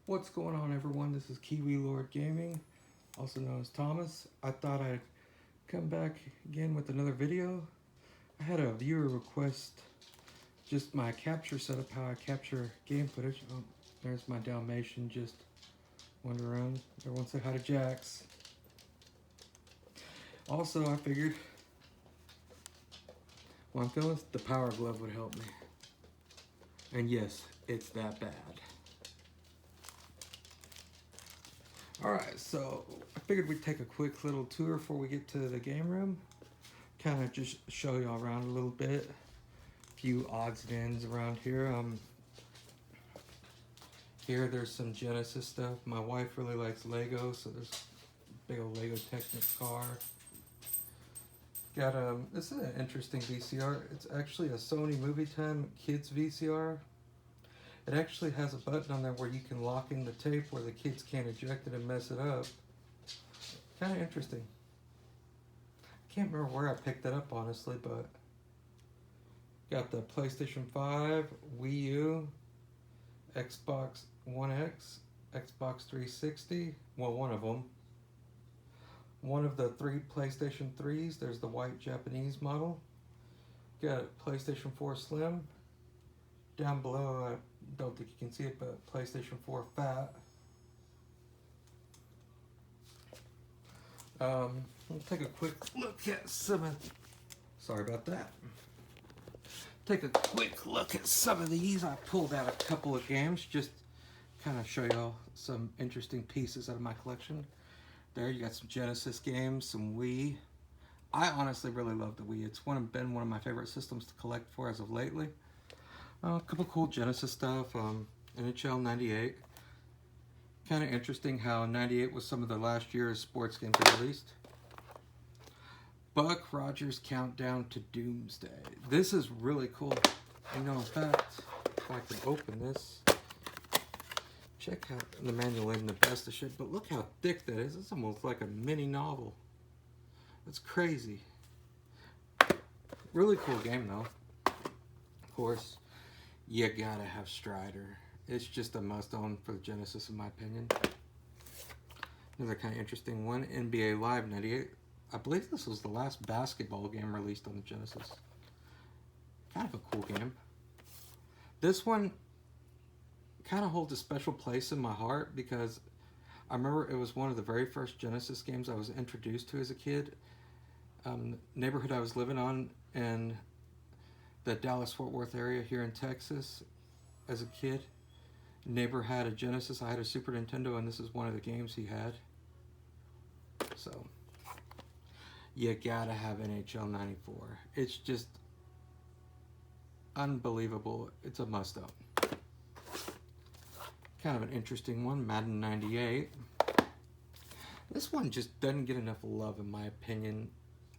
What's going on, everyone? This is Kiwi Lord Gaming, also known as Thomas. I thought I'd come back again with another video. I had a viewer request just my capture setup, how I capture game footage. Oh, there's my Dalmatian just wandering around. Everyone say hi to Jax. Also, I figured, well, I'm feeling the Power Glove would help me. And yes, it's that bad. Alright, so I figured we'd take a quick little tour before we get to the game room. Kind of just show you all around a little bit. A few odds and ends around here. Here there's some Genesis stuff. My wife really likes Lego, so there's a big old Lego Technic car. Got this is an interesting VCR. It's actually a Sony Movie Time Kids VCR. It actually has a button on there where you can lock in the tape where the kids can't eject it and mess it up. Kind of interesting. I can't remember where I picked that up, honestly, but got the PlayStation 5, Wii U, Xbox One X, Xbox 360, well, one of them. One of the 3 PlayStation 3s, there's the white Japanese model. Got PlayStation 4 Slim. Down below, I don't think you can see it, but PlayStation 4 Fat. We'll take a quick look at some of, sorry about that. Take a quick look at some of these. I pulled out a couple of games, just kind of show y'all some interesting pieces out of my collection. There you got some Genesis games, some Wii. I honestly really love the Wii. It's been one of my favorite systems to collect for as of lately. A couple cool Genesis stuff, NHL 98. Kind of interesting how 98 was some of the last year's sports games they released. Buck Rogers Countdown to Doomsday. This is really cool. You know, in fact, if I can open this, check out the manual ain't the best of shit, but look how thick that is. It's almost like a mini novel. It's crazy. Really cool game, though. Of course, you gotta have Strider. It's just a must-own for the Genesis, in my opinion. Another kind of interesting one, NBA Live 98. I believe this was the last basketball game released on the Genesis. Kind of a cool game. This one kind of holds a special place in my heart because I remember it was one of the very first Genesis games I was introduced to as a kid. Neighborhood I was living on in the Dallas-Fort Worth area here in Texas as a kid. Neighbor had a Genesis, I had a Super Nintendo, and this is one of the games he had. So, you gotta have NHL 94. It's just unbelievable. It's a must-own. Kind of an interesting one, Madden 98. This one just doesn't get enough love, in my opinion.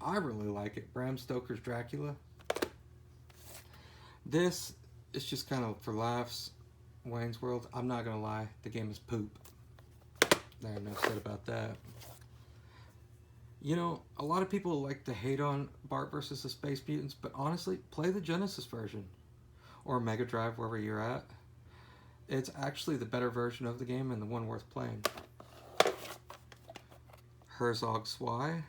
I really like it. Bram Stoker's Dracula. This is just kind of for laughs. Wayne's World. I'm not gonna lie, the game is poop. There, enough said about that. You know, a lot of people like to hate on Bart versus the Space Mutants, but honestly, play the Genesis version or Mega Drive, wherever you're at. It's actually the better version of the game and the one worth playing. Herzog Zwei.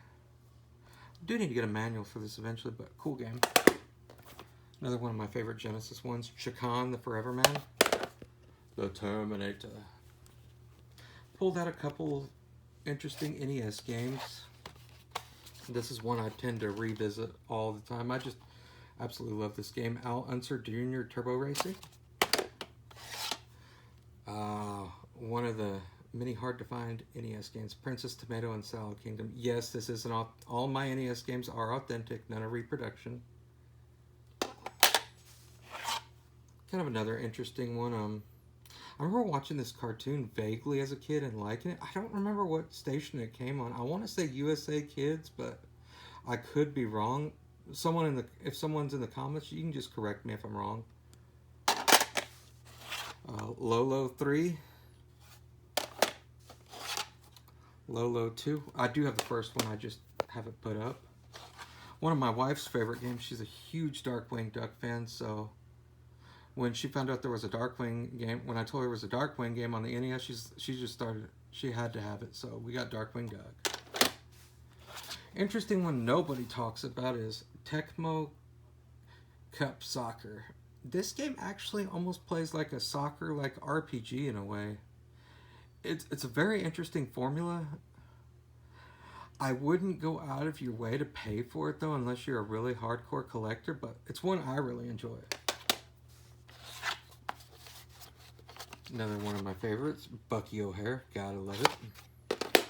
Do need to get a manual for this eventually, but cool game. Another one of my favorite Genesis ones, Chakan the Forever Man. The Terminator. Pulled out a couple interesting NES games. This is one I tend to revisit all the time. I just absolutely love this game. Al Unser Jr. Turbo Racing. One of the many hard to find NES games. Princess Tomato and Salad Kingdom. Yes, this isn't all my NES games are authentic, none of reproduction. Kind of another interesting one. I remember watching this cartoon vaguely as a kid and liking it. I don't remember what station it came on. I want to say USA Kids, but I could be wrong. If someone's in the comments, you can just correct me if I'm wrong. Lolo 3. Lolo 2. I do have the first one, I just have it put up. One of my wife's favorite games. She's a huge Darkwing Duck fan, so when she found out there was a Darkwing game, when I told her it was a Darkwing game on the NES, she had to have it, so we got Darkwing Duck. Interesting one nobody talks about is Tecmo Cup Soccer. This game actually almost plays like a soccer-like RPG in a way. It's a very interesting formula. I wouldn't go out of your way to pay for it though, unless you're a really hardcore collector, but it's one I really enjoy. Another one of my favorites, Bucky O'Hare, gotta love it.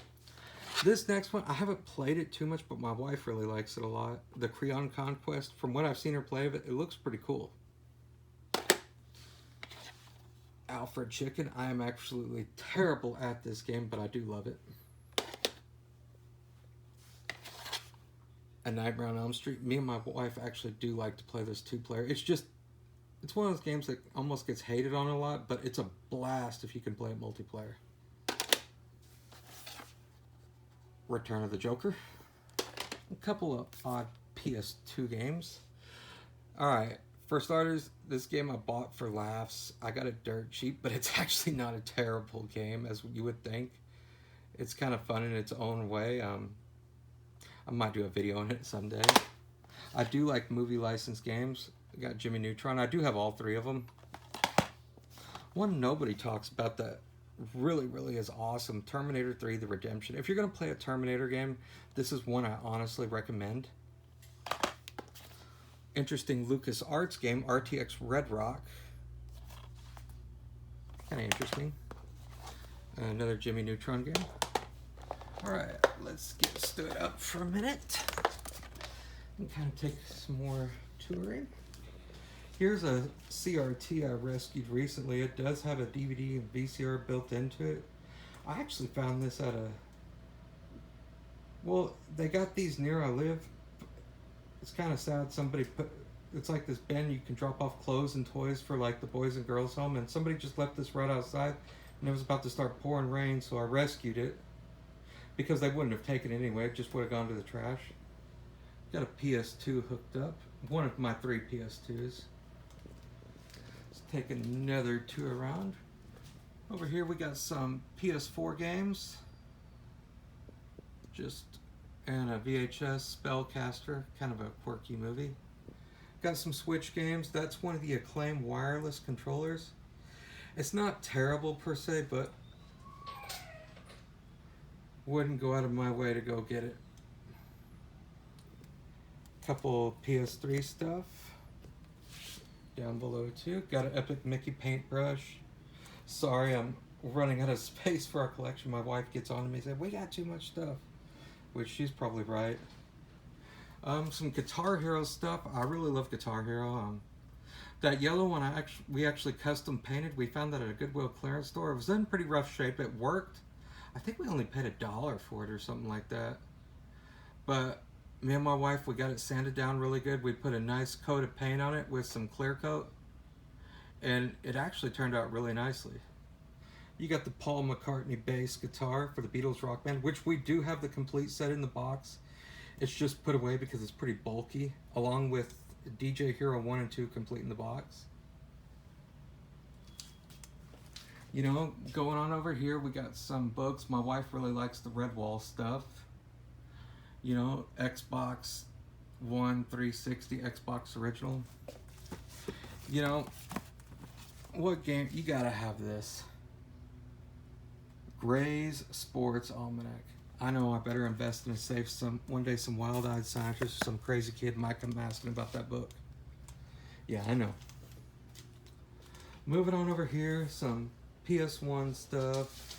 This next one, I haven't played it too much, but my wife really likes it a lot. The Creon Conquest, from what I've seen her play of it, it looks pretty cool. Alfred Chicken, I am absolutely terrible at this game, but I do love it. A Nightmare on Elm Street. Me and my wife actually do like to play this 2-player. It's one of those games that almost gets hated on a lot, but it's a blast if you can play it multiplayer. Return of the Joker. A couple of odd PS2 games. Alright, for starters, this game I bought for laughs. I got it dirt cheap, but it's actually not a terrible game as you would think. It's kind of fun in its own way. I might do a video on it someday. I do like movie license games. I got Jimmy Neutron. I do have all 3 of them. One nobody talks about that really, really is awesome. Terminator 3, The Redemption. If you're going to play a Terminator game, this is one I honestly recommend. Interesting LucasArts game, RTX Red Rock. Kind of interesting. Another Jimmy Neutron game. Alright, let's get stood up for a minute and kind of take some more touring. Here's a CRT I rescued recently. It does have a DVD and VCR built into it. I actually found this at a... Well, they got these near I live. It's kind of sad. Somebody put... It's like this bin you can drop off clothes and toys for like the boys and girls home, and somebody just left this right outside, and it was about to start pouring rain, so I rescued it. Because they wouldn't have taken it anyway, it just would have gone to the trash. Got a PS2 hooked up. One of my 3 PS2s. Let's take another tour around. Over here we got some PS4 games. And a VHS Spellcaster, kind of a quirky movie. Got some Switch games. That's one of the Acclaim wireless controllers. It's not terrible per se, but wouldn't go out of my way to go get it. Couple PS3 stuff down below too. Got an Epic Mickey paintbrush. Sorry, I'm running out of space for our collection. My wife gets on to me and says, we got too much stuff, which she's probably right. Some Guitar Hero stuff. I really love Guitar Hero. That yellow one we actually custom painted. We found that at a Goodwill clearance store. It was in pretty rough shape. It worked. I think we only paid $1 for it or something like that. But me and my wife, we got it sanded down really good. We put a nice coat of paint on it with some clear coat. And it actually turned out really nicely. You got the Paul McCartney bass guitar for the Beatles Rock Band, which we do have the complete set in the box. It's just put away because it's pretty bulky, along with DJ Hero 1 and 2 complete in the box. You know, going on over here, we got some books. My wife really likes the Redwall stuff. You know, Xbox One 360, Xbox Original. You know, what game? You gotta have this. Gray's Sports Almanac. I know I better invest and save one day some wild-eyed scientist or some crazy kid might come asking about that book. Yeah, I know. Moving on over here, some PS1 stuff.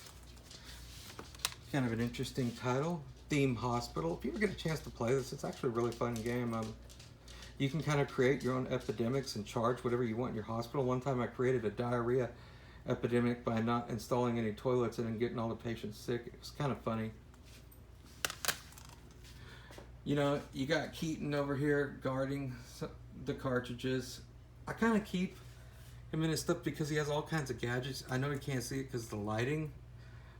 Kind of an interesting title. Theme Hospital. If you ever get a chance to play this, it's actually a really fun game. You can kind of create your own epidemics and charge whatever you want in your hospital. One time I created a diarrhea epidemic by not installing any toilets and getting all the patients sick. It was kind of funny. You know, you got Keaton over here guarding the cartridges. I kind of keep him in his stuff because he has all kinds of gadgets. I know you can't see it because of the lighting,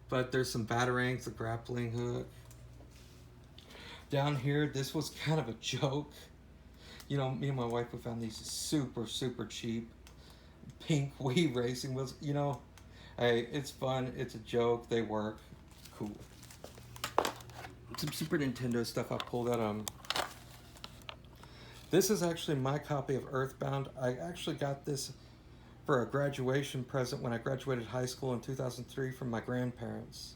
but there's some batarangs, a grappling hook. Down here, this was kind of a joke. You know, me and my wife, we found these super, super cheap. pink Wii racing wheels. You know, hey, it's fun. It's a joke. They work. Cool. Some Super Nintendo stuff I pulled out. This is actually my copy of Earthbound. I actually got this for a graduation present when I graduated high school in 2003 from my grandparents.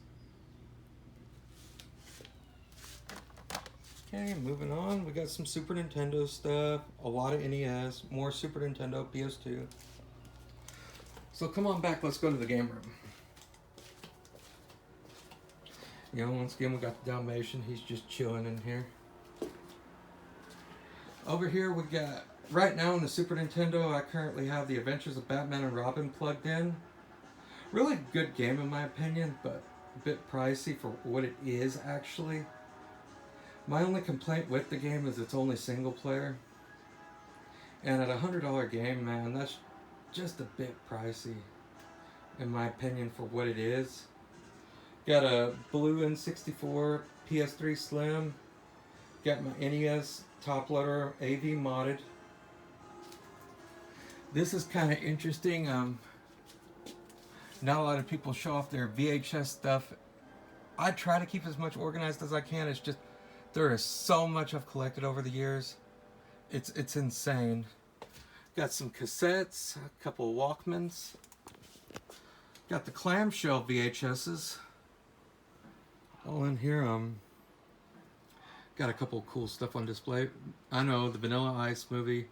Okay, moving on. We got some Super Nintendo stuff, a lot of NES, more Super Nintendo, PS2. So come on back, let's go to the game room. You know, once again, we got the Dalmatian. He's just chilling in here. Over here, we got, right now on the Super Nintendo, I currently have The Adventures of Batman and Robin plugged in. Really good game in my opinion, but a bit pricey for what it is actually. My only complaint with the game is it's only single player. And at a $100 game, man, that's just a bit pricey, in my opinion, for what it is. Got a blue N64 PS3 Slim. Got my NES top loader AV modded. This is kind of interesting. Not a lot of people show off their VHS stuff. I try to keep as much organized as I can. It's just there is so much I've collected over the years. It's insane. Got some cassettes, a couple of Walkmans. Got the clamshell VHSs. All in here. Got a couple of cool stuff on display. I know the Vanilla Ice movie.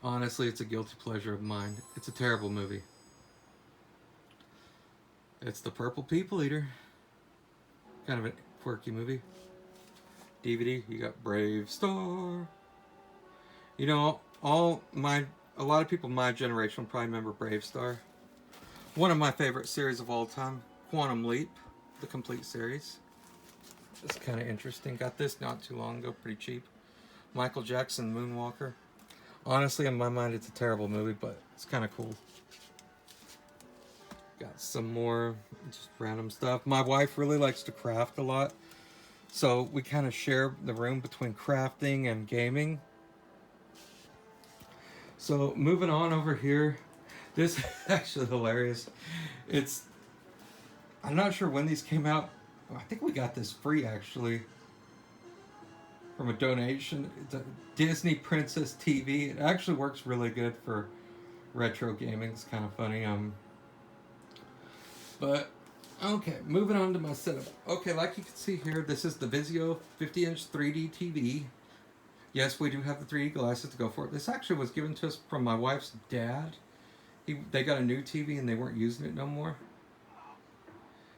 Honestly, it's a guilty pleasure of mine. It's a terrible movie. It's The Purple People Eater. Kind of a quirky movie. DVD, you got Brave Star. You know, a lot of people my generation will probably remember Brave Star. One of my favorite series of all time, Quantum Leap, the complete series. It's kind of interesting. Got this not too long ago, pretty cheap. Michael Jackson, Moonwalker. Honestly, in my mind, it's a terrible movie, but it's kind of cool. Got some more just random stuff. My wife really likes to craft a lot, so we kind of share the room between crafting and gaming. So moving on over here, this is actually hilarious. I'm not sure when these came out. I think we got this free actually from a donation. It's a Disney Princess TV. It actually works really good for retro gaming. It's kind of funny. But okay, moving on to my setup. Okay, like you can see here, this is the Vizio 50-inch 3D TV. Yes, we do have the 3D glasses to go for it. This actually was given to us from my wife's dad. They got a new TV and they weren't using it no more.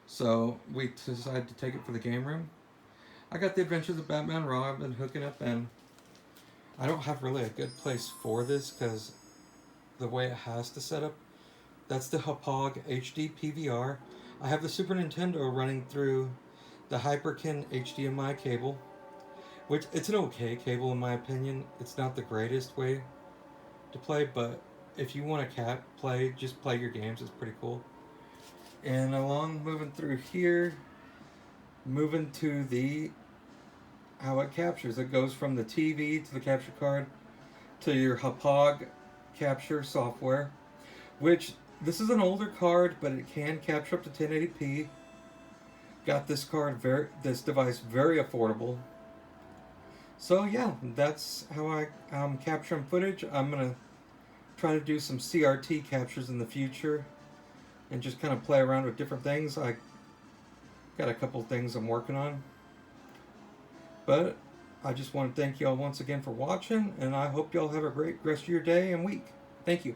So we decided to take it for the game room. I got The Adventures of Batman and Robin hooking up, and I don't have really a good place for this because the way it has to set up. That's the Hauppauge HD PVR. I have the Super Nintendo running through the Hyperkin HDMI cable, which it's an okay cable in my opinion. It's not the greatest way to play, but if you want to just play your games. It's pretty cool. And along moving through here, moving to how it captures. It goes from the TV to the capture card to your Hauppauge capture software, which this is an older card, but it can capture up to 1080p. Got this this device very affordable. So yeah, that's how I'm capturing footage. I'm gonna try to do some CRT captures in the future and just kind of play around with different things. I got a couple things I'm working on. But I just want to thank y'all once again for watching, and I hope y'all have a great rest of your day and week. Thank you.